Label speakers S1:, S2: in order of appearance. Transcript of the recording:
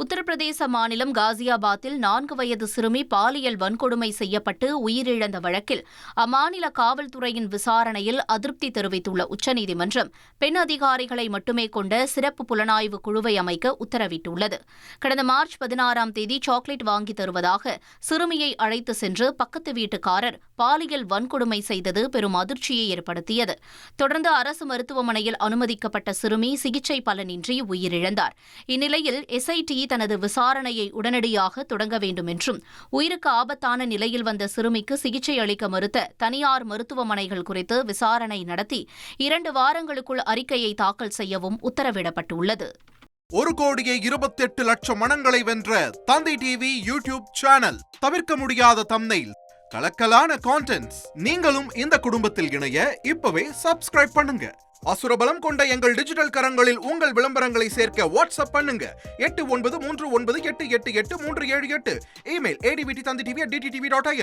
S1: உத்தரப்பிரதேச மாநிலம் காசியாபாத்தில் 4 வயது சிறுமி பாலியல் வன்கொடுமை செய்யப்பட்டு உயிரிழந்த வழக்கில் அம்மாநில காவல்துறையின் விசாரணையில் அதிருப்தி தெரிவித்துள்ள உச்சநீதிமன்றம் பெண் அதிகாரிகளை மட்டுமே கொண்ட சிறப்பு புலனாய்வு குழுவை அமைக்க உத்தரவிட்டுள்ளது. கடந்த மார்ச் 16ஆம் தேதி சாக்லேட் வாங்கி தருவதாக சிறுமியை அழைத்து சென்று பக்கத்து வீட்டுக்காரர் பாலியல் வன்கொடுமை செய்தது பெரும் அதிர்ச்சியை ஏற்படுத்தியது. தொடர்ந்து அரசு மருத்துவமனையில் அனுமதிக்கப்பட்ட சிறுமி சிகிச்சை பலனின்றி உயிரிழந்தார். இந்நிலையில் எஸ்ஐடி தனது விசாரணையை உடனடியாக தொடங்க வேண்டும் என்றும், உயிருக்கு ஆபத்தான நிலையில் வந்த சிறுமிக்கு சிகிச்சை அளிக்க மறுத்த தனியார் மருத்துவமனைகள் குறித்து விசாரணை நடத்தி 2 வாரங்களுக்குள் அறிக்கையை தாக்கல் செய்யவும் உத்தரவிடப்பட்டுள்ளது.
S2: 1,28,00,000 மனங்களை வென்ற தந்தி டிவி யூடியூப் சேனல். தவிர்க்க முடியாத தம்ப்நெயில், கலக்கலான கான்டென்ட்ஸ். நீங்களும் இந்த குடும்பத்தில் இணைய இப்பவே சப்ஸ்கிரைப் பண்ணுங்க. அசுரபலம் கொண்ட எங்கள் டிஜிட்டல் கரங்களில் உங்கள் விளம்பரங்களை சேர்க்க வாட்ஸ்அப் பண்ணுங்க. 8939888838. Email advtthanditv@dttv.in.